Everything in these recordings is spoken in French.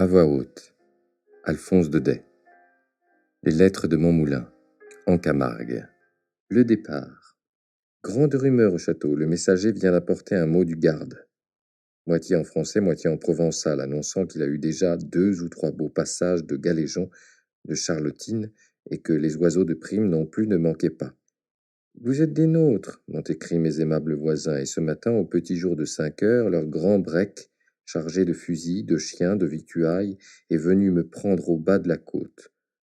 À voix haute, Alphonse Daudet. Les lettres de Montmoulin, en Camargue. Le départ. Grande rumeur au château, le messager vient d'apporter un mot du garde. Moitié en français, moitié en provençal, annonçant qu'il a eu déjà 2 ou 3 beaux passages de galéjons de charlotine et que les oiseaux de prime non plus ne manquaient pas. Vous êtes des nôtres, m'ont écrit mes aimables voisins, et ce matin, au petit jour de 5 heures, leur grand break, chargé de fusils, de chiens, de victuailles, est venu me prendre au bas de la côte.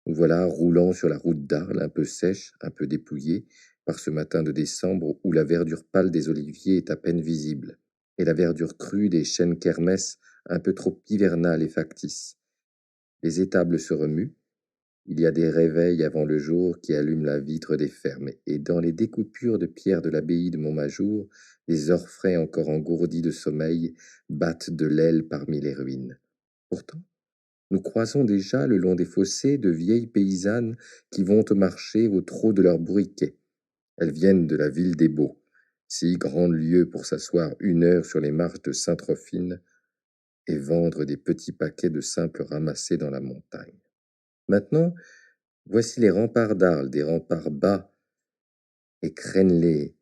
Nous voilà roulant sur la route d'Arles, un peu sèche, un peu dépouillée, par ce matin de décembre où la verdure pâle des oliviers est à peine visible, et la verdure crue des chênes kermès un peu trop hivernale et factice. Les étables se remuent. Il y a des réveils avant le jour qui allument la vitre des fermes, et dans les découpures de pierre de l'abbaye de Montmajour, les orfraies encore engourdis de sommeil battent de l'aile parmi les ruines. Pourtant, nous croisons déjà le long des fossés de vieilles paysannes qui vont au marché au trot de leurs bourriquets. Elles viennent de la ville des Baux, si grande lieu pour s'asseoir 1 heure sur les marches de Sainte-Rophine et vendre des petits paquets de simples ramassés dans la montagne. Maintenant, voici les remparts d'Arles, des remparts bas et crénelés,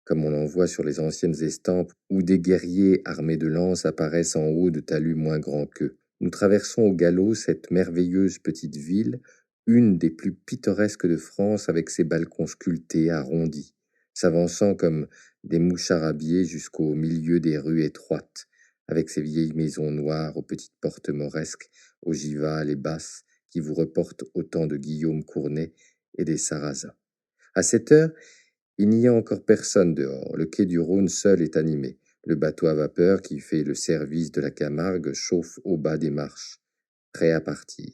comme on en voit sur les anciennes estampes, où des guerriers armés de lances apparaissent en haut de talus moins grands qu'eux. Nous traversons au galop cette merveilleuse petite ville, une des plus pittoresques de France, avec ses balcons sculptés, arrondis, s'avançant comme des moucharabillés jusqu'au milieu des rues étroites, avec ses vieilles maisons noires aux petites portes mauresques, ogivales et basses, qui vous reportent au temps de Guillaume Cournet et des Sarrasins. À cette heure, il n'y a encore personne dehors. Le quai du Rhône seul est animé. Le bateau à vapeur qui fait le service de la Camargue chauffe au bas des marches, prêt à partir.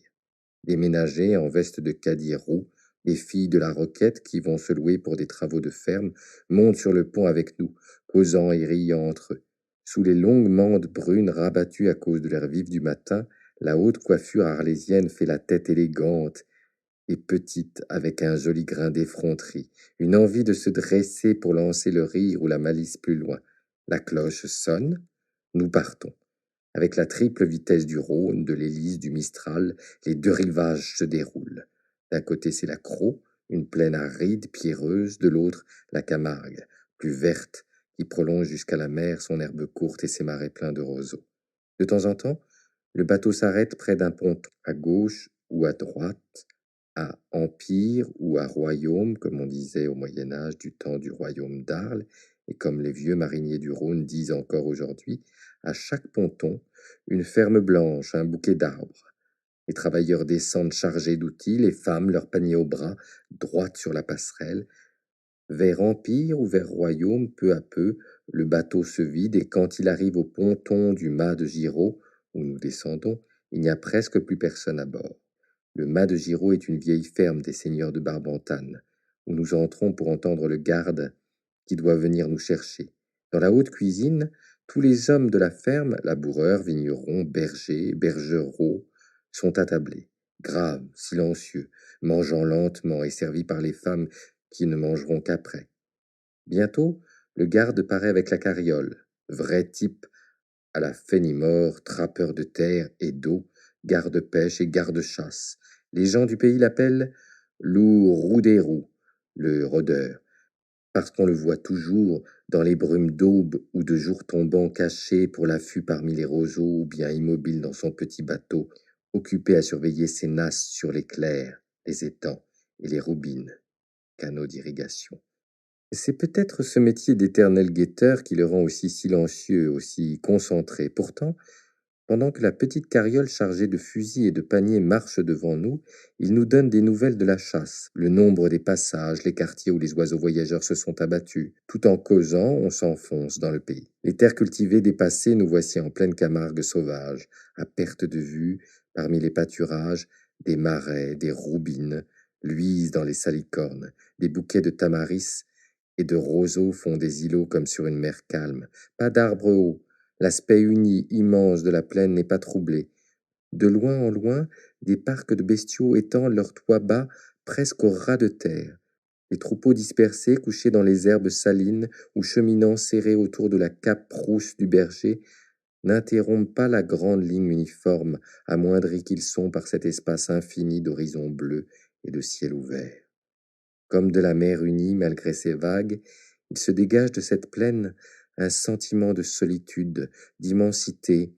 Des ménagers en veste de caddie roux, les filles de la Roquette qui vont se louer pour des travaux de ferme, montent sur le pont avec nous, causant et riant entre eux. Sous les longues mandes brunes rabattues à cause de l'air vif du matin, la haute coiffure arlésienne fait la tête élégante et petite avec un joli grain d'effronterie, une envie de se dresser pour lancer le rire ou la malice plus loin. La cloche sonne, nous partons. Avec la triple vitesse du Rhône, de l'Hélice, du Mistral, les 2 rivages se déroulent. D'un côté, c'est la Crau, une plaine aride, pierreuse, de l'autre, la Camargue, plus verte, qui prolonge jusqu'à la mer son herbe courte et ses marais pleins de roseaux. De temps en temps, le bateau s'arrête près d'un ponton, à gauche ou à droite, à empire ou à royaume, comme on disait au Moyen Âge du temps du royaume d'Arles, et comme les vieux mariniers du Rhône disent encore aujourd'hui, à chaque ponton, une ferme blanche, un bouquet d'arbres. Les travailleurs descendent chargés d'outils, les femmes, leurs paniers au bras, droites sur la passerelle. Vers empire ou vers royaume, peu à peu, le bateau se vide, et quand il arrive au ponton du mât de Giraud, où nous descendons, il n'y a presque plus personne à bord. Le mât de Giraud est une vieille ferme des seigneurs de Barbentane, où nous entrons pour entendre le garde qui doit venir nous chercher. Dans la haute cuisine, tous les hommes de la ferme, laboureurs, vignerons, bergers, bergeraux, sont attablés, graves, silencieux, mangeant lentement et servis par les femmes qui ne mangeront qu'après. Bientôt, le garde paraît avec la carriole, vrai type à la Fenimore, trappeur de terre et d'eau, garde-pêche et garde-chasse. Les gens du pays l'appellent loup roux-des-roux, le rôdeur, parce qu'on le voit toujours dans les brumes d'aube ou de jour tombant, caché pour l'affût parmi les roseaux, ou bien immobile dans son petit bateau, occupé à surveiller ses nasses sur les clairs, les étangs et les roubines, canaux d'irrigation. C'est peut-être ce métier d'éternel guetteur qui le rend aussi silencieux, aussi concentré. Pourtant, pendant que la petite carriole chargée de fusils et de paniers marche devant nous, il nous donne des nouvelles de la chasse, le nombre des passages, les quartiers où les oiseaux voyageurs se sont abattus. Tout en causant, on s'enfonce dans le pays. Les terres cultivées dépassées, nous voici en pleine Camargue sauvage, à perte de vue, parmi les pâturages, des marais, des roubines, luisent dans les salicornes, des bouquets de tamaris et de roseaux font des îlots comme sur une mer calme. Pas d'arbres hauts. L'aspect uni, immense de la plaine n'est pas troublé. De loin en loin, des parcs de bestiaux étendent leurs toits bas presque au ras de terre. Les troupeaux dispersés, couchés dans les herbes salines ou cheminant serrés autour de la cape rousse du berger, n'interrompent pas la grande ligne uniforme, amoindris qu'ils sont par cet espace infini d'horizons bleus et de ciel ouvert. Comme de la mer unie malgré ses vagues, il se dégage de cette plaine un sentiment de solitude, d'immensité,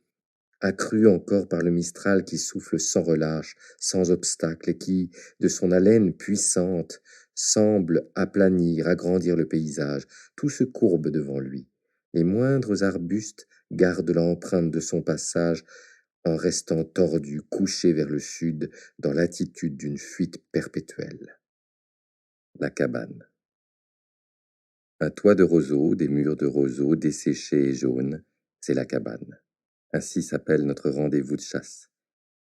accru encore par le mistral qui souffle sans relâche, sans obstacle, et qui, de son haleine puissante, semble aplanir, agrandir le paysage. Tout se courbe devant lui. Les moindres arbustes gardent l'empreinte de son passage en restant tordus, couchés vers le sud, dans l'attitude d'une fuite perpétuelle. La cabane. Un toit de roseaux, des murs de roseaux desséchés et jaunes, c'est la cabane. Ainsi s'appelle notre rendez-vous de chasse.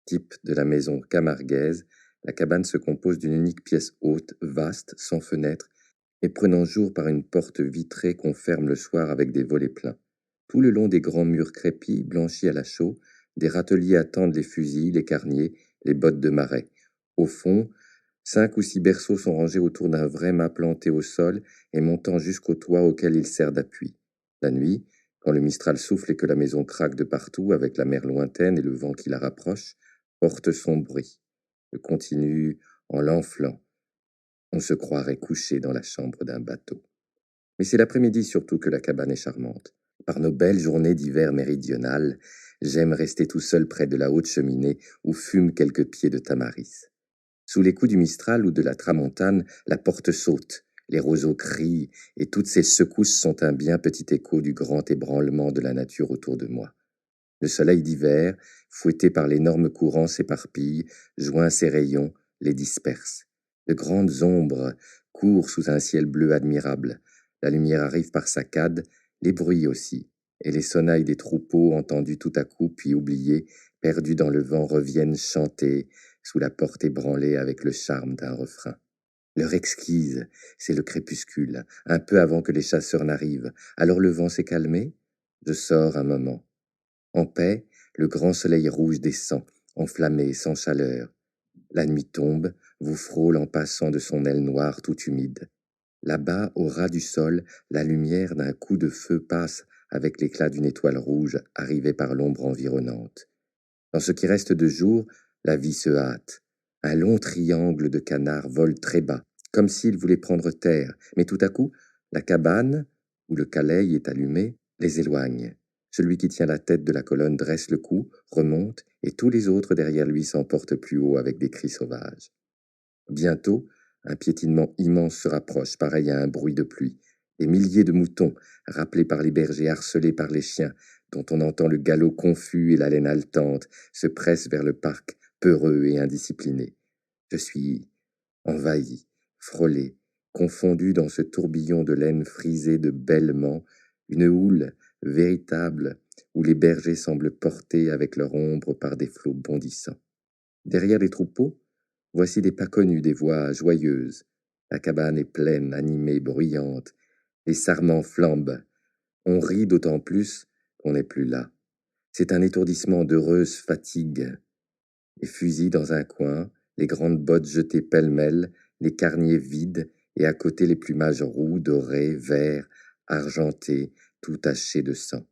Type de la maison camarguaise, la cabane se compose d'une unique pièce haute, vaste, sans fenêtre, et prenant jour par une porte vitrée qu'on ferme le soir avec des volets pleins. Tout le long des grands murs crépis, blanchis à la chaux, des râteliers attendent les fusils, les carniers, les bottes de marais. Au fond, 5 ou 6 berceaux sont rangés autour d'un vrai mât planté au sol et montant jusqu'au toit auquel il sert d'appui. La nuit, quand le mistral souffle et que la maison craque de partout avec la mer lointaine et le vent qui la rapproche, porte son bruit. Le continue en l'enflant. On se croirait couché dans la chambre d'un bateau. Mais c'est l'après-midi surtout que la cabane est charmante. Par nos belles journées d'hiver méridional, j'aime rester tout seul près de la haute cheminée où fument quelques pieds de tamaris. Sous les coups du Mistral ou de la tramontane, la porte saute, les roseaux crient, et toutes ces secousses sont un bien petit écho du grand ébranlement de la nature autour de moi. Le soleil d'hiver, fouetté par l'énorme courant, s'éparpille, joint ses rayons, les disperse. De grandes ombres courent sous un ciel bleu admirable. La lumière arrive par saccades, les bruits aussi, et les sonnailles des troupeaux, entendus tout à coup puis oubliés, perdus dans le vent, reviennent chanter sous la porte ébranlée avec le charme d'un refrain. L'heure exquise, c'est le crépuscule, un peu avant que les chasseurs n'arrivent. Alors le vent s'est calmé, je sors un moment. En paix, le grand soleil rouge descend, enflammé, sans chaleur. La nuit tombe, vous frôle en passant de son aile noire tout humide. Là-bas, au ras du sol, la lumière d'un coup de feu passe avec l'éclat d'une étoile rouge arrivée par l'ombre environnante. Dans ce qui reste de jour, la vie se hâte. Un long triangle de canards vole très bas, comme s'il voulait prendre terre, mais tout à coup, la cabane, où le caleil est allumé, les éloigne. Celui qui tient la tête de la colonne dresse le cou, remonte, et tous les autres derrière lui s'emportent plus haut avec des cris sauvages. Bientôt, un piétinement immense se rapproche, pareil à un bruit de pluie. Des milliers de moutons, rappelés par les bergers, harcelés par les chiens, dont on entend le galop confus et la laine haletante, se pressent vers le parc, peureux et indisciplinés. Je suis envahi, frôlé, confondu dans ce tourbillon de laine frisée de bêlements, une houle véritable où les bergers semblent portés avec leur ombre par des flots bondissants. Derrière les troupeaux, voici des pas connus, des voix joyeuses. La cabane est pleine, animée, bruyante. Les sarments flambent. On rit d'autant plus qu'on n'est plus là. C'est un étourdissement d'heureuse fatigue. Les fusils dans un coin, les grandes bottes jetées pêle-mêle, les carniers vides, et à côté les plumages roux, dorés, verts, argentés, tout tachés de sang.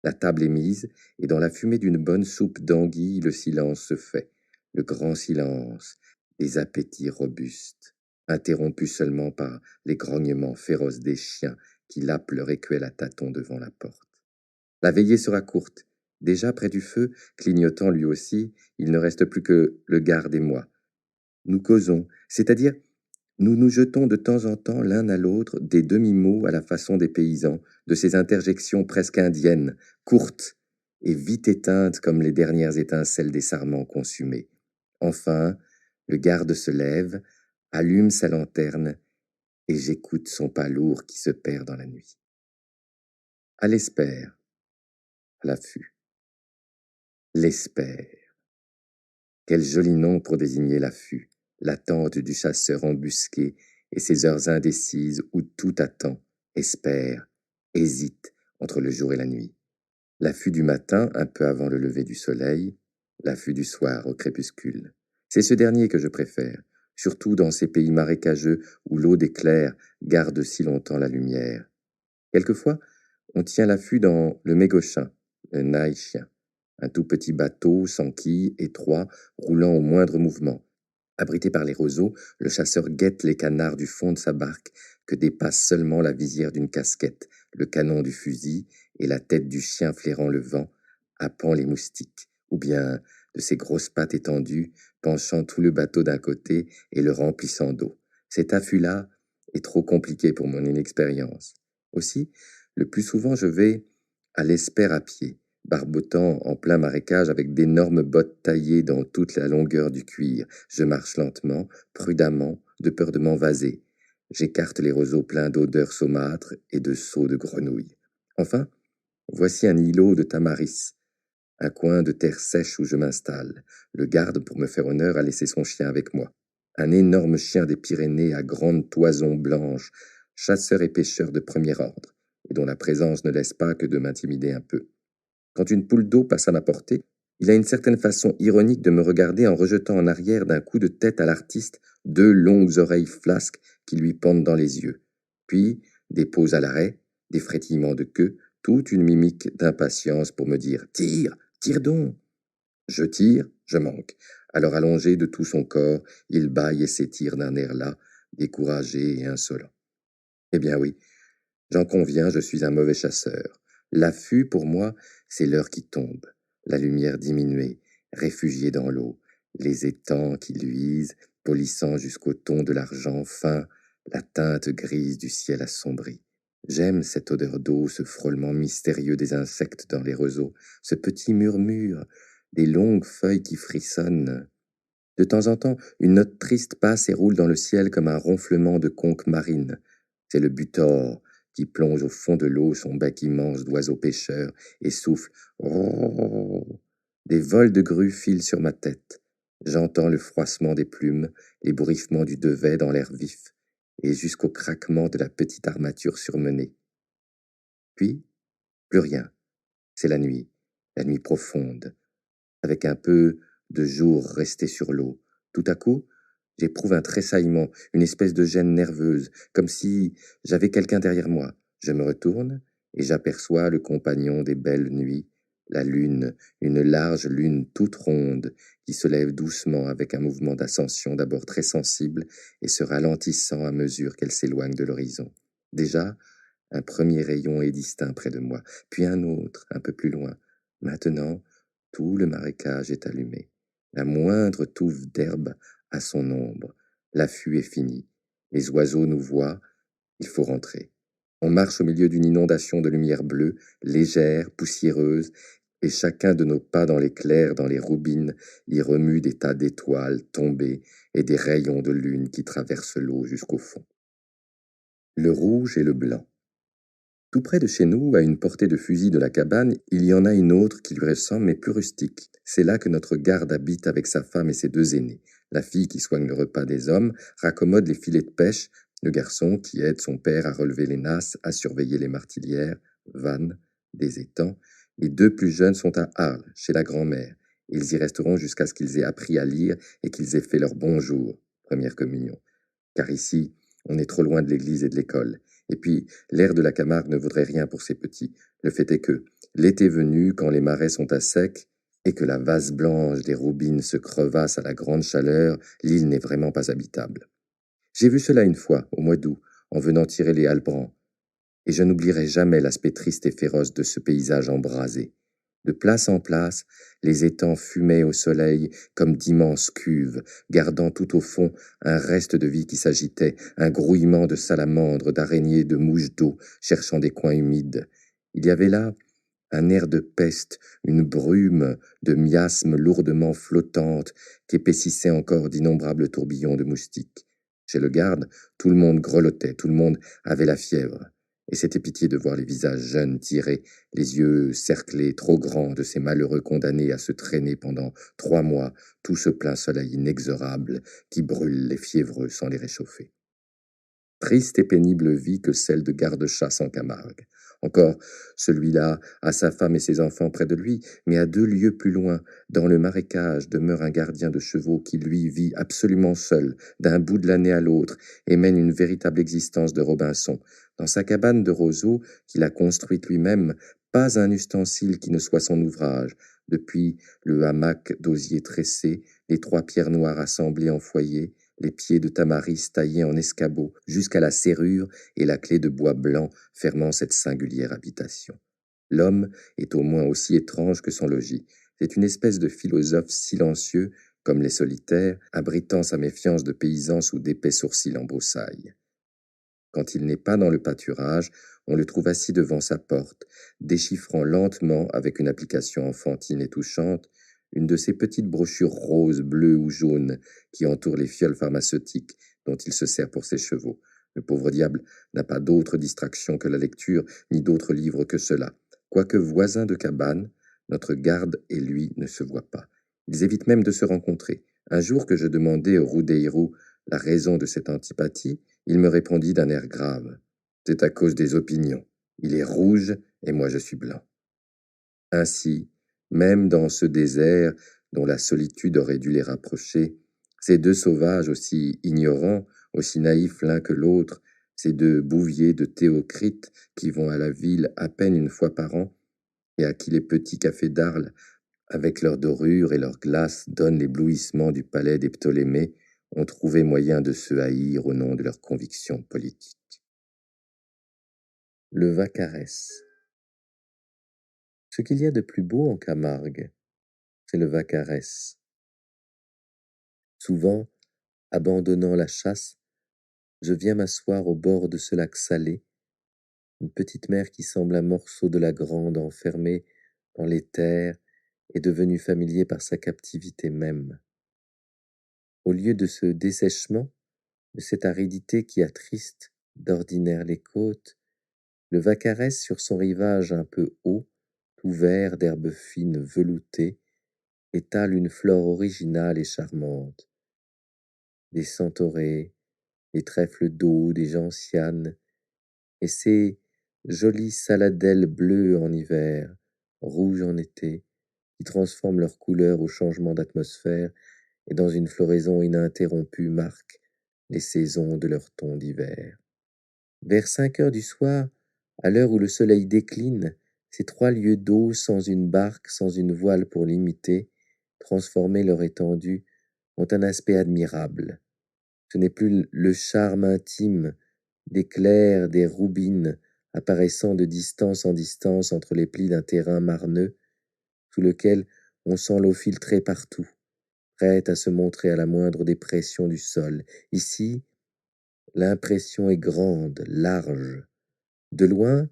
La table est mise, et dans la fumée d'une bonne soupe d'anguille, le silence se fait. Le grand silence, des appétits robustes, interrompus seulement par les grognements féroces des chiens qui lapent leur écuelle à tâtons devant la porte. La veillée sera courte. Déjà près du feu, clignotant lui aussi, il ne reste plus que le garde et moi. Nous causons, c'est-à-dire nous nous jetons de temps en temps l'un à l'autre des demi-mots à la façon des paysans, de ces interjections presque indiennes, courtes et vite éteintes comme les dernières étincelles des sarments consumés. Enfin, le garde se lève, allume sa lanterne, et j'écoute son pas lourd qui se perd dans la nuit. À l'espère, à l'affût. L'espère. Quel joli nom pour désigner l'affût, l'attente du chasseur embusqué et ses heures indécises où tout attend, espère, hésite entre le jour et la nuit. L'affût du matin, un peu avant le lever du soleil, l'affût du soir au crépuscule. C'est ce dernier que je préfère, surtout dans ces pays marécageux où l'eau des clairs garde si longtemps la lumière. Quelquefois, on tient l'affût dans le Mégochin, le naï-chien. Un tout petit bateau, sans quille, étroit, roulant au moindre mouvement. Abrité par les roseaux, le chasseur guette les canards du fond de sa barque, que dépasse seulement la visière d'une casquette, le canon du fusil et la tête du chien flairant le vent, happant les moustiques, ou bien de ses grosses pattes étendues, penchant tout le bateau d'un côté et le remplissant d'eau. Cet affût-là est trop compliqué pour mon inexpérience. Aussi, le plus souvent je vais à l'espère à pied, barbotant en plein marécage avec d'énormes bottes taillées dans toute la longueur du cuir. Je marche lentement, prudemment, de peur de m'envaser. J'écarte les roseaux pleins d'odeurs saumâtres et de sauts de grenouilles. Enfin, voici un îlot de tamaris, un coin de terre sèche où je m'installe. Le garde, pour me faire honneur, a laissé son chien avec moi. Un énorme chien des Pyrénées à grande toison blanche, chasseur et pêcheur de premier ordre, et dont la présence ne laisse pas que de m'intimider un peu. Quand une poule d'eau passe à ma portée, il a une certaine façon ironique de me regarder en rejetant en arrière d'un coup de tête à l'artiste 2 longues oreilles flasques qui lui pendent dans les yeux. Puis, des pauses à l'arrêt, des frétillements de queue, toute une mimique d'impatience pour me dire « Tire, tire donc !» Je tire, je manque. Alors allongé de tout son corps, il bâille et s'étire d'un air las, découragé et insolent. Eh bien oui, j'en conviens, je suis un mauvais chasseur. L'affût, pour moi, c'est l'heure qui tombe, la lumière diminuée, réfugiée dans l'eau, les étangs qui luisent, polissant jusqu'au ton de l'argent fin, la teinte grise du ciel assombri. J'aime cette odeur d'eau, ce frôlement mystérieux des insectes dans les roseaux, ce petit murmure des longues feuilles qui frissonnent. De temps en temps, une note triste passe et roule dans le ciel comme un ronflement de conque marine. C'est le butor qui plonge au fond de l'eau son bec immense d'oiseau pêcheur et souffle « Rrrr ». Des vols de grues filent sur ma tête. J'entends le froissement des plumes, les bruissements du devet dans l'air vif, et jusqu'au craquement de la petite armature surmenée. Puis, plus rien. C'est la nuit profonde, avec un peu de jour resté sur l'eau. Tout à coup, j'éprouve un tressaillement, une espèce de gêne nerveuse, comme si j'avais quelqu'un derrière moi. Je me retourne et j'aperçois le compagnon des belles nuits, la lune, une large lune toute ronde, qui se lève doucement avec un mouvement d'ascension d'abord très sensible et se ralentissant à mesure qu'elle s'éloigne de l'horizon. Déjà, un premier rayon est distinct près de moi, puis un autre, un peu plus loin. Maintenant, tout le marécage est allumé. La moindre touffe d'herbe a son ombre. L'affût est fini. Les oiseaux nous voient. Il faut rentrer. On marche au milieu d'une inondation de lumière bleue, légère, poussiéreuse, et chacun de nos pas dans l'éclair, dans les roubines, y remue des tas d'étoiles tombées et des rayons de lune qui traversent l'eau jusqu'au fond. Le rouge et le blanc. Tout près de chez nous, à une portée de fusil de la cabane, il y en a une autre qui lui ressemble mais plus rustique. C'est là que notre garde habite avec sa femme et ses 2 aînés. La fille qui soigne le repas des hommes raccommode les filets de pêche, le garçon qui aide son père à relever les nasses, à surveiller les martilières, vannes, des étangs. Les 2 plus jeunes sont à Arles, chez la grand-mère. Ils y resteront jusqu'à ce qu'ils aient appris à lire et qu'ils aient fait leur bonjour, première communion. Car ici, on est trop loin de l'église et de l'école. Et puis, l'air de la Camargue ne vaudrait rien pour ces petits. Le fait est que, l'été venu, quand les marais sont à sec, et que la vase blanche des roubines se crevasse à la grande chaleur, l'île n'est vraiment pas habitable. J'ai vu cela une fois, au mois d'août, en venant tirer les halbrans, et je n'oublierai jamais l'aspect triste et féroce de ce paysage embrasé. De place en place, les étangs fumaient au soleil comme d'immenses cuves, gardant tout au fond un reste de vie qui s'agitait, un grouillement de salamandres, d'araignées, de mouches d'eau, cherchant des coins humides. Il y avait là un air de peste, une brume de miasmes lourdement flottantes qu'épaississaient encore d'innombrables tourbillons de moustiques. Chez le garde, tout le monde grelottait, tout le monde avait la fièvre. Et c'était pitié de voir les visages jeunes tirés, les yeux cerclés, trop grands de ces malheureux condamnés à se traîner pendant 3 mois, tout ce plein soleil inexorable qui brûle les fiévreux sans les réchauffer. Triste et pénible vie que celle de garde-chasse en Camargue. Encore, celui-là a sa femme et ses enfants près de lui, mais à 2 lieues plus loin, dans le marécage, demeure un gardien de chevaux qui, lui, vit absolument seul, d'un bout de l'année à l'autre, et mène une véritable existence de Robinson. Dans sa cabane de roseaux, qu'il a construite lui-même, pas un ustensile qui ne soit son ouvrage, depuis le hamac d'osier tressé, les 3 pierres noires assemblées en foyer, les pieds de tamaris taillés en escabeau, jusqu'à la serrure et la clé de bois blanc fermant cette singulière habitation. L'homme est au moins aussi étrange que son logis. C'est une espèce de philosophe silencieux, comme les solitaires, abritant sa méfiance de paysan sous d'épais sourcils en broussailles. Quand il n'est pas dans le pâturage, on le trouve assis devant sa porte, déchiffrant lentement, avec une application enfantine et touchante, une de ces petites brochures roses, bleues ou jaunes qui entourent les fioles pharmaceutiques dont il se sert pour ses chevaux. Le pauvre diable n'a pas d'autre distraction que la lecture, ni d'autres livres que cela. Quoique voisins de cabane, notre garde et lui ne se voient pas. Ils évitent même de se rencontrer. Un jour que je demandai au Roudeiro la raison de cette antipathie, il me répondit d'un air grave. C'est à cause des opinions. Il est rouge et moi je suis blanc. Ainsi, même dans ce désert dont la solitude aurait dû les rapprocher, ces 2 sauvages aussi ignorants, aussi naïfs l'un que l'autre, ces 2 bouviers de Théocrite qui vont à la ville à peine une fois par an et à qui les petits cafés d'Arles, avec leurs dorures et leurs glaces, donnent l'éblouissement du palais des Ptolémées, ont trouvé moyen de se haïr au nom de leurs convictions politiques. Le Vaccarès. Ce qu'il y a de plus beau en Camargue, c'est le Vaccarès. Souvent, abandonnant la chasse, je viens m'asseoir au bord de ce lac salé, une petite mer qui semble un morceau de la grande enfermée dans les terres et devenu familier par sa captivité même. Au lieu de ce dessèchement, de cette aridité qui attriste d'ordinaire les côtes, le Vaccarès sur son rivage un peu haut, tout vert d'herbes fines veloutées, étale une flore originale et charmante. Des centaurées, des trèfles d'eau, des gentianes, et ces jolies saladelles bleues en hiver, rouges en été, qui transforment leur couleur au changement d'atmosphère et dans une floraison ininterrompue marquent les saisons de leur ton d'hiver. Vers 5 heures du soir, à l'heure où le soleil décline, ces 3 lieues d'eau sans une barque, sans une voile pour l'imiter, transformer leur étendue, ont un aspect admirable. Ce n'est plus le charme intime d'éclairs, des roubines apparaissant de distance en distance entre les plis d'un terrain marneux, sous lequel on sent l'eau filtrer partout, prête à se montrer à la moindre dépression du sol. Ici, l'impression est grande, large. De loin,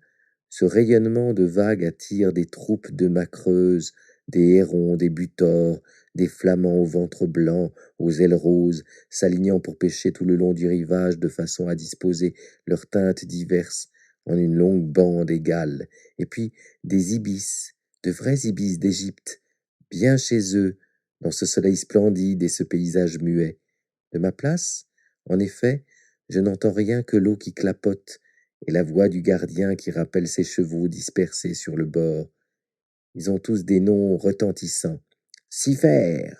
ce rayonnement de vagues attire des troupes de macreuses, des hérons, des butors, des flamands au ventre blanc, aux ailes roses, s'alignant pour pêcher tout le long du rivage de façon à disposer leurs teintes diverses en une longue bande égale, et puis des ibis, de vrais ibis d'Égypte, bien chez eux, dans ce soleil splendide et ce paysage muet. De ma place, en effet, je n'entends rien que l'eau qui clapote et la voix du gardien qui rappelle ses chevaux dispersés sur le bord. Ils ont tous des noms retentissants. Cifer,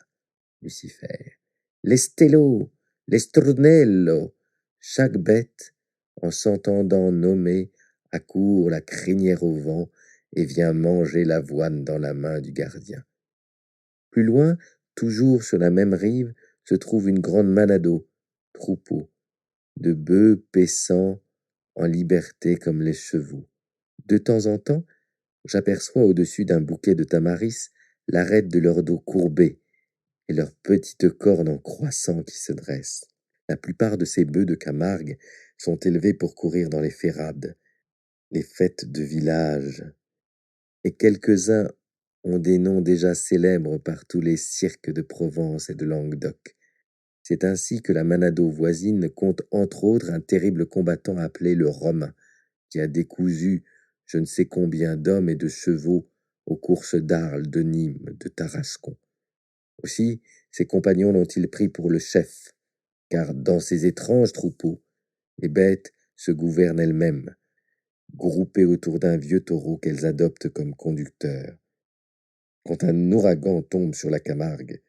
Lucifer, l'Estello, l'Estrunello. Chaque bête, en s'entendant nommer, accourt la crinière au vent et vient manger l'avoine dans la main du gardien. Plus loin, toujours sur la même rive, se trouve une grande manado, troupeau, de bœufs paissant en liberté comme les chevaux. De temps en temps, j'aperçois au-dessus d'un bouquet de tamaris l'arête de leur dos courbé et leurs petites cornes en croissant qui se dressent. La plupart de ces bœufs de Camargue sont élevés pour courir dans les ferrades, les fêtes de village, et quelques-uns ont des noms déjà célèbres par tous les cirques de Provence et de Languedoc. C'est ainsi que la Manado voisine compte entre autres un terrible combattant appelé le Romain, qui a décousu je ne sais combien d'hommes et de chevaux aux courses d'Arles, de Nîmes, de Tarascon. Aussi, ses compagnons l'ont-ils pris pour le chef, car dans ces étranges troupeaux, les bêtes se gouvernent elles-mêmes, groupées autour d'un vieux taureau qu'elles adoptent comme conducteur. Quand un ouragan tombe sur la Camargue,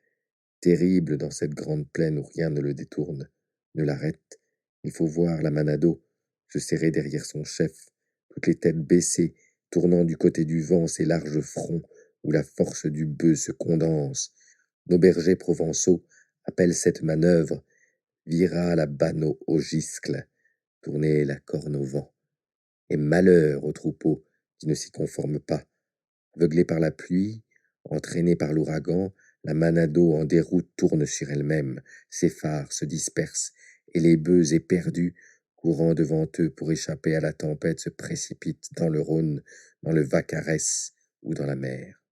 terrible dans cette grande plaine où rien ne le détourne, ne l'arrête, il faut voir la Manado se serrer derrière son chef, toutes les têtes baissées, tournant du côté du vent ses larges fronts, où la force du bœuf se condense. Nos bergers provençaux appellent cette manœuvre vira la banneau au giscle, tourner la corne au vent. Et malheur au troupeau qui ne s'y conforme pas. Aveuglée par la pluie, entraînée par l'ouragan, la manado en déroute tourne sur elle-même, ses phares se dispersent, et les bœufs éperdus, courant devant eux pour échapper à la tempête, se précipitent dans le Rhône, dans le Vaccarès ou dans la mer.